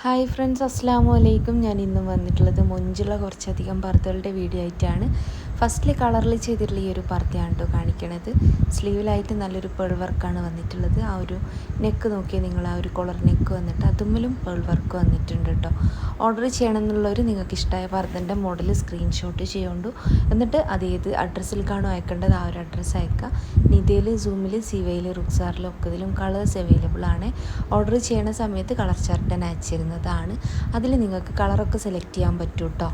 Hi friends, അസ്സലാമു അലൈക്കും. ഞാൻ ഇന്നും വന്നിട്ടുള്ളത് മൊഞ്ചുള്ള കുറച്ചധികം പർദ്ദകളുടെ വീഡിയോ ആയിട്ടാണ്. ഫസ്റ്റിൽ കളറിൽ ചെയ്തിട്ടുള്ള ഈ ഒരു പർദ്ദയാണ് കേട്ടോ കാണിക്കണത്. സ്ലീവിലായിട്ട് നല്ലൊരു പേൾ വർക്കാണ് വന്നിട്ടുള്ളത്. ആ ഒരു നെക്ക് നോക്കിയാൽ നിങ്ങൾ ആ ഒരു കോളർ നെക്ക് വന്നിട്ട് അതുമ്മലും പേൾ വർക്ക് വന്നിട്ടുണ്ട് കേട്ടോ. ഓർഡർ ചെയ്യണമെന്നുള്ളവർ നിങ്ങൾക്ക് ഇഷ്ടമായ പർദ്ദൻ്റെ മോഡൽ സ്ക്രീൻഷോട്ട് ചെയ്യുകൊണ്ടു. എന്നിട്ട് അതേത് അഡ്രസ്സിലേക്കാണോ അയക്കേണ്ടത് ആ ഒരു അഡ്രസ്സ് അയക്കുക. നിതയിൽ, സൂമിൽ, സിവയിൽ, റുക്സാറിൽ ഒക്കതിലും കളേഴ്സ് അവൈലബിൾ ആണ്. ഓർഡർ ചെയ്യണ സമയത്ത് കളർ ചാർട്ട് അയച്ചിരുന്നതാണ്. അതിൽ നിങ്ങൾക്ക് കളറൊക്കെ സെലക്ട് ചെയ്യാൻ പറ്റും കേട്ടോ.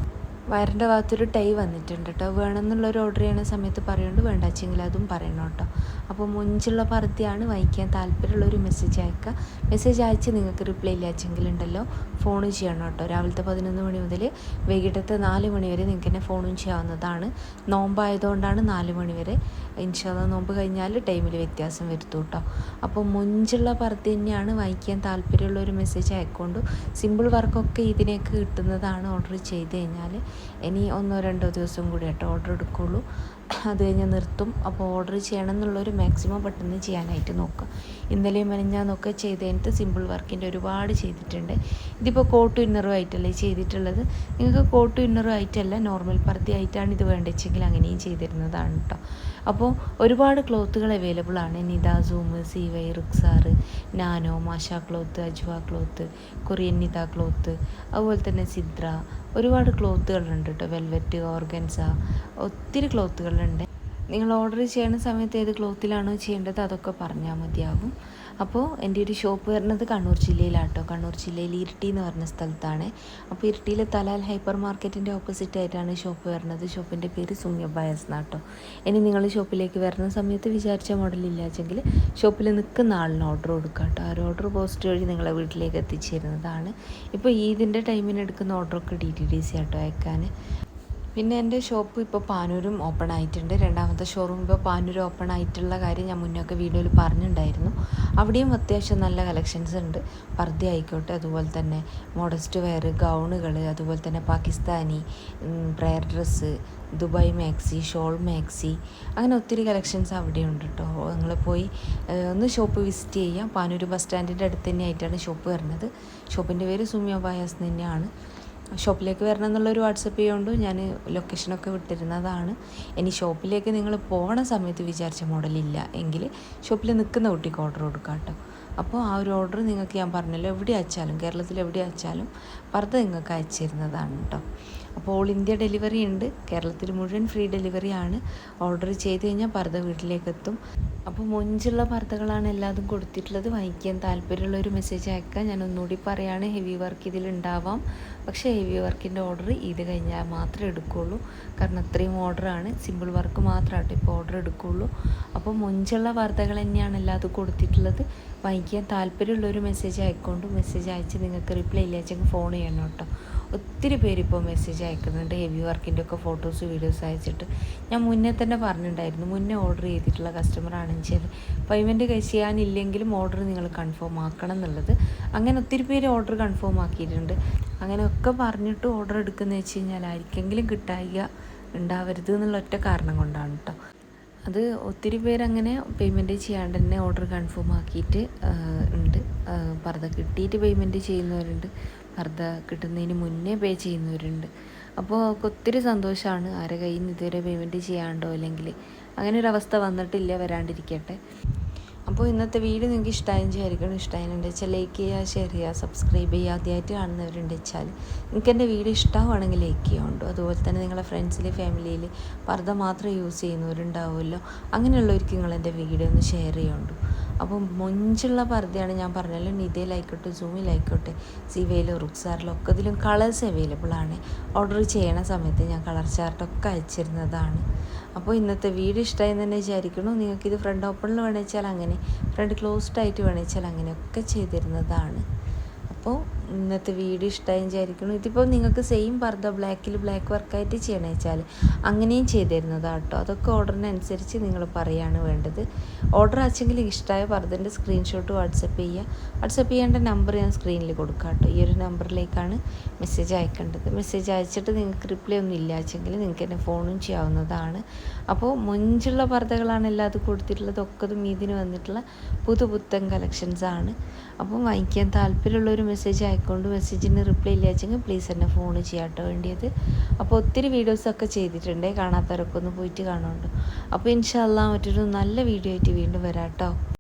വയറിൻ്റെ ഭാഗത്തൊരു ടൈ വന്നിട്ടുണ്ട് കേട്ടോ. വേണമെന്നുള്ളൊരു ഓർഡർ ചെയ്യണ സമയത്ത് പറയുന്നുണ്ട്, വേണ്ടാച്ചെങ്കിൽ അതും പറയണം കേട്ടോ. അപ്പോൾ മുഞ്ചുള്ള പർദ്ദയാണ്. വാങ്ങിക്കാൻ താല്പര്യമുള്ളൊരു മെസ്സേജ് അയക്കുക. മെസ്സേജ് അയച്ച് നിങ്ങൾക്ക് റിപ്ലൈ ഇല്ലാച്ചെങ്കിലുണ്ടല്ലോ ഫോൺ ചെയ്യണം കേട്ടോ. രാവിലത്തെ 11 മണി മുതൽ വൈകിട്ടത്തെ 4 മണി വരെ നിങ്ങൾക്ക് തന്നെ ഫോണും ചെയ്യാവുന്നതാണ്. നോമ്പായതുകൊണ്ടാണ് 4 മണി വരെ. ഇൻഷാ അല്ലാഹ് നോമ്പ് കഴിഞ്ഞാൽ ടൈമിൽ വ്യത്യാസം വരുത്തും കേട്ടോ. അപ്പോൾ മുഞ്ചുള്ള പർദ്ദ തന്നെയാണ്. വാങ്ങിക്കാൻ താല്പര്യമുള്ളൊരു മെസ്സേജ് അയക്കൊണ്ടു. സിമ്പിൾ വർക്കൊക്കെ ഇതിനേക്ക് കിട്ടുന്നതാണ് ഓർഡർ ചെയ്ത് കഴിഞ്ഞാൽ. ഇനി 1-2 ദിവസം കൂടി കേട്ടോ ഓർഡർ എടുക്കുള്ളൂ. അത് കഴിഞ്ഞ് നിർത്തും. അപ്പോൾ ഓർഡർ ചെയ്യണം എന്നുള്ളൊരു മാക്സിമം പെട്ടെന്ന് ചെയ്യാനായിട്ട് നോക്കുക. ഇന്നലെയും മെനഞ്ഞാന്നൊക്കെ ചെയ്ത് കഴിഞ്ഞിട്ട് സിമ്പിൾ വർക്കിൻ്റെ ഒരുപാട് ചെയ്തിട്ടുണ്ട്. ഇതിപ്പോൾ കോട്ട് ഇന്നറും ആയിട്ടല്ലേ ചെയ്തിട്ടുള്ളത്. നിങ്ങൾക്ക് കോട്ട് ഇന്നറും ആയിട്ടല്ല, നോർമൽ പർദ്ദ ആയിട്ടാണ് ഇത് വേണ്ടിച്ചെങ്കിൽ അങ്ങനെയും ചെയ്തിരുന്നതാണ് കേട്ടോ. അപ്പോൾ ഒരുപാട് ക്ലോത്തുകൾ അവൈലബിൾ ആണ്. നിത, സൂം, സിവൈ, റുക്സാർ, നാനോ, മാഷ ക്ലോത്ത്, അജ്വ ക്ലോത്ത്, കൊറിയൻ നിത ക്ലോത്ത്, അതുപോലെ തന്നെ സിദ്ര, ഒരുപാട് ക്ലോത്തുകളുണ്ട് കേട്ടോ. വെൽവെറ്റ്, ഓർഗൻസ, ഒത്തിരി ക്ലോത്തുകളുണ്ട്. നിങ്ങൾ ഓർഡർ ചെയ്യുന്ന സമയത്ത് ഏത് ക്ലോത്തിലാണോ ചെയ്യേണ്ടത് അതൊക്കെ പറഞ്ഞാൽ മതിയാകും. അപ്പോൾ എൻ്റെ ഒരു ഷോപ്പ് വരുന്നത് കണ്ണൂർ ജില്ലയിലാട്ടോ. കണ്ണൂർ ജില്ലയിൽ ഇരിട്ടി എന്ന് പറഞ്ഞ സ്ഥലത്താണ്. അപ്പോൾ ഇരിട്ടിയിൽ തലാൽ ഹൈപ്പർ മാർക്കറ്റിൻ്റെ ഓപ്പോസിറ്റ് ആയിട്ടാണ് ഷോപ്പ് വരുന്നത്. ഷോപ്പിൻ്റെ പേര് സുമ്യ ബയസ് എന്നാട്ടോ. ഇനി നിങ്ങൾ ഷോപ്പിലേക്ക് വരുന്ന സമയത്ത് വിചാരിച്ച മോഡലില്ലാച്ചെങ്കിൽ ഷോപ്പിൽ നിൽക്കുന്ന ആളിന് ഓർഡർ കൊടുക്കുക കേട്ടോ. ആ ഒരു ഓർഡർ പോസ്റ്റ് വഴി നിങ്ങളെ വീട്ടിലേക്ക് എത്തിച്ചേരുന്നതാണ്. ഇപ്പോൾ ഈദിൻ്റെ ടൈമിന് എടുക്കുന്ന ഓർഡറൊക്കെ DTDC ആട്ടോ അയക്കാൻ. പിന്നെ എൻ്റെ ഷോപ്പ് ഇപ്പോൾ പാനൂരും ഓപ്പൺ ആയിട്ടുണ്ട്. രണ്ടാമത്തെ ഷോറൂം ഇപ്പോൾ പാനൂർ ഓപ്പൺ ആയിട്ടുള്ള കാര്യം ഞാൻ മുന്നൊക്കെ വീഡിയോയിൽ പറഞ്ഞിട്ടുണ്ടായിരുന്നു. അവിടെയും അത്യാവശ്യം നല്ല കളക്ഷൻസ് ഉണ്ട്. പർദ്ദ ആയിക്കോട്ടെ, അതുപോലെ തന്നെ മോഡസ്റ്റ് വെയർ, ഗൗണുകൾ, അതുപോലെ തന്നെ Pakistani prayer dress, Dubai maxi, shawl maxi, അങ്ങനെ ഒത്തിരി കളക്ഷൻസ് അവിടെ ഉണ്ട് കേട്ടോ. നിങ്ങൾ പോയി ഒന്ന് ഷോപ്പ് വിസിറ്റ് ചെയ്യാം. പാനൂർ ബസ് സ്റ്റാൻഡിൻ്റെ അടുത്ത് തന്നെയായിട്ടാണ് ഷോപ്പ് വരുന്നത്. ഷോപ്പിൻ്റെ പേര് സുമ്യ ബയാസ് തന്നെയാണ്. ഷോപ്പിലേക്ക് വരണം എന്നുള്ളൊരു വാട്സപ്പ് ചെയ്യുകൊണ്ട് ഞാൻ ലൊക്കേഷനൊക്കെ വിട്ടിരുന്നതാണ്. ഇനി ഷോപ്പിലേക്ക് നിങ്ങൾ പോകണ സമയത്ത് വിചാരിച്ച മോഡലില്ല എങ്കിൽ ഷോപ്പിൽ നിൽക്കുന്ന കുട്ടിക്ക് ഓർഡർ കൊടുക്കാം കേട്ടോ. അപ്പോൾ ആ ഒരു ഓർഡർ നിങ്ങൾക്ക് ഞാൻ പറഞ്ഞല്ലോ, എവിടെ അയച്ചാലും, കേരളത്തിൽ എവിടെ അയച്ചാലും പർദ്ദ നിങ്ങൾക്ക് അയച്ചു തരുന്നതാണ് കേട്ടോ. അപ്പോൾ ഓൾ ഇന്ത്യ ഡെലിവറി ഉണ്ട്. കേരളത്തിൽ മുഴുവൻ ഫ്രീ ഡെലിവറി ആണ്. ഓർഡർ ചെയ്ത് കഴിഞ്ഞാൽ പർദ്ദ വീട്ടിലേക്ക് എത്തും. അപ്പോൾ മൊഞ്ചുള്ള പർദ്ദകളാണ് എല്ലാതും കൊടുത്തിട്ടുള്ളത്. വാങ്ങിക്കാൻ താല്പര്യമുള്ള ഒരു മെസ്സേജ് അയക്കാം. ഞാൻ ഒന്നുകൂടി പറയുകയാണ്, ഹെവി വർക്ക് ഇതിലുണ്ടാവാം. പക്ഷേ ഹെവി വർക്കിൻ്റെ ഓർഡർ ഇത് കഴിഞ്ഞാൽ മാത്രമേ എടുക്കുകയുള്ളൂ. കാരണം അത്രയും ഓർഡറാണ്. സിമ്പിൾ വർക്ക് മാത്രമായിട്ട് ഇപ്പോൾ ഓർഡർ എടുക്കുകയുള്ളൂ. അപ്പോൾ മൊഞ്ചുള്ള പർദ്ദകൾ തന്നെയാണ് എല്ലാതും കൊടുത്തിട്ടുള്ളത്. വാങ്ങിക്കാൻ താല്പര്യമുള്ളൊരു മെസ്സേജ് അയക്കൊണ്ട്. മെസ്സേജ് അയച്ച് നിങ്ങൾക്ക് റിപ്ലൈ ഇല്ലാച്ചെങ്കിൽ ഫോൺ ചെയ്യണം കേട്ടോ. ഒത്തിരി പേര് ഇപ്പോൾ മെസ്സേജ് അയക്കുന്നുണ്ട് ഹെവി വർക്കിൻ്റെ ഒക്കെ ഫോട്ടോസ്, വീഡിയോസ് അയച്ചിട്ട്. ഞാൻ മുന്നേ തന്നെ പറഞ്ഞിട്ടുണ്ടായിരുന്നു, മുന്നേ ഓർഡർ ചെയ്തിട്ടുള്ള കസ്റ്റമർ ആണെങ്കിൽ പേയ്മെൻറ്റ് ചെയ്യാനില്ലെങ്കിലും ഓർഡർ നിങ്ങൾ കൺഫേം ആക്കണം എന്നുള്ളത്. അങ്ങനെ ഒത്തിരി പേര് ഓർഡർ കൺഫേം ആക്കിയിട്ടുണ്ട്. അങ്ങനെയൊക്കെ പറഞ്ഞിട്ട് ഓർഡർ എടുക്കുന്നത് വെച്ച് കഴിഞ്ഞാൽ ആർക്കെങ്കിലും കിട്ടായിക ഉണ്ടാവരുത് എന്നുള്ള ഒറ്റ കാരണം കൊണ്ടാണ് കേട്ടോ. അത് ഒത്തിരി പേരങ്ങനെ പേയ്മെൻറ്റ് ചെയ്യാണ്ട് തന്നെ ഓർഡർ കൺഫേം ആക്കിയിട്ട് ഉണ്ട്. പർദ്ദ കിട്ടിയിട്ട് പേയ്മെൻറ്റ് ചെയ്യുന്നവരുണ്ട്, പർദ്ദ കിട്ടുന്നതിന് മുന്നേ പേ ചെയ്യുന്നവരുണ്ട്. അപ്പോൾ ഒത്തിരി സന്തോഷമാണ്. ആരെ കയ്യിൽ നിന്ന് ഇതുവരെ പേയ്മെൻറ്റ് ചെയ്യാണ്ടോ അല്ലെങ്കിൽ അങ്ങനെ ഒരു അവസ്ഥ വന്നിട്ടില്ല, വരാണ്ടിരിക്കട്ടെ. അപ്പോൾ ഇന്നത്തെ വീഡിയോ നിങ്ങൾക്ക് ഇഷ്ടമായെന്ന് വിചാരിക്കണം. ഇഷ്ടമായെന്നുണ്ട് വെച്ചാൽ ലൈക്ക് ചെയ്യുക, ഷെയർ ചെയ്യുക, സബ്സ്ക്രൈബ് ചെയ്യുക. ആദ്യമായിട്ട് കാണുന്നവരുണ്ട് വെച്ചാൽ നിങ്ങൾക്ക് എൻ്റെ വീഡിയോ ഇഷ്ടമാണെങ്കിൽ ലൈക്ക് ചെയ്യുന്നുണ്ട്. അതുപോലെ തന്നെ നിങ്ങളുടെ ഫ്രണ്ട്സിൽ, ഫാമിലിയിൽ പർദ്ദ മാത്രം യൂസ് ചെയ്യുന്നവരുണ്ടാവുമല്ലോ, അങ്ങനെയുള്ളവർക്ക് നിങ്ങൾ എൻ്റെ വീഡിയോ ഒന്ന് ഷെയർ ചെയ്യുന്നുണ്ട്. അപ്പം മൊഞ്ചുള്ള പർദ്ദയാണ്. ഞാൻ പറഞ്ഞല്ലോ, നിതയിലായിക്കോട്ടെ, സൂമിലായിക്കോട്ടെ, സിവയിലോ, റുക്സാറിലോ ഒക്കെ ഇതിലും കളേഴ്സ് അവൈലബിൾ ആണ്. ഓർഡർ ചെയ്യണ സമയത്ത് ഞാൻ കളർ ചാർട്ടൊക്കെ അയച്ചിരുന്നതാണ്. അപ്പോൾ ഇന്നത്തെ വീഡിയോ ഇഷ്ടമായി തന്നെ വിചാരിക്കുന്നു. നിങ്ങൾക്കിത് ഫ്രണ്ട് ഓപ്പണിൽ വേണമെച്ചാൽ അങ്ങനെ, ഫ്രണ്ട് ക്ലോസ്ഡ് ആയിട്ട് വേണമെച്ചാൽ അങ്ങനെയൊക്കെ ചെയ്തിരുന്നതാണ്. അപ്പോൾ ഇന്നത്തെ വീഡിയോ ഇഷ്ടമായി വിചാരിക്കുന്നു. ഇതിപ്പോൾ നിങ്ങൾക്ക് സെയിം പർദ്ദ ബ്ലാക്കിൽ ബ്ലാക്ക് വർക്കായിട്ട് ചെയ്യണമെന്ന് വെച്ചാൽ അങ്ങനെയും ചെയ്തിരുന്നതാണ് കേട്ടോ. അതൊക്കെ ഓർഡറിനനുസരിച്ച് നിങ്ങൾ പറയുകയാണ് വേണ്ടത്. ഓർഡർ അയച്ചെങ്കിൽ ഇഷ്ടമായ പർദ്ദൻ്റെ സ്ക്രീൻഷോട്ട് വാട്സപ്പ് ചെയ്യുക. വാട്സപ്പ് ചെയ്യേണ്ട നമ്പർ ഞാൻ സ്ക്രീനിൽ കൊടുക്കാം കേട്ടോ. ഈ ഒരു നമ്പറിലേക്കാണ് മെസ്സേജ് അയക്കേണ്ടത്. മെസ്സേജ് അയച്ചിട്ട് നിങ്ങൾക്ക് റിപ്ലൈ ഒന്നും ഇല്ല വെച്ചെങ്കിൽ നിങ്ങൾക്ക് എന്നെ ഫോണും ചെയ്യാവുന്നതാണ്. അപ്പോൾ മൊഞ്ചുള്ള പർദ്ദകളാണ് എല്ലാതും കൊടുത്തിട്ടുള്ളത്. ഒക്കെ ഇതിന് വന്നിട്ടുള്ള പുതുപുത്തൻ കളക്ഷൻസാണ്. അപ്പം വാങ്ങിക്കാൻ താല്പര്യമുള്ളൊരു മെസ്സേജ് അയക്കൊണ്ട് മെസ്സേജിന് റിപ്ലൈ ഇല്ല വെച്ചെങ്കിൽ പ്ലീസ് എന്നെ ഫോൺ ചെയ്യാം കേട്ടോ വേണ്ടിയത്. അപ്പോൾ ഒത്തിരി വീഡിയോസൊക്കെ ചെയ്തിട്ടുണ്ട്, കാണാത്തവരൊക്കെ ഒന്ന് പോയിട്ട് കാണുന്നുണ്ട്. അപ്പോൾ ഇൻഷാ അല്ലാഹ് മറ്റൊരു നല്ല വീഡിയോ ആയിട്ട് വീണ്ടും വരാം കേട്ടോ.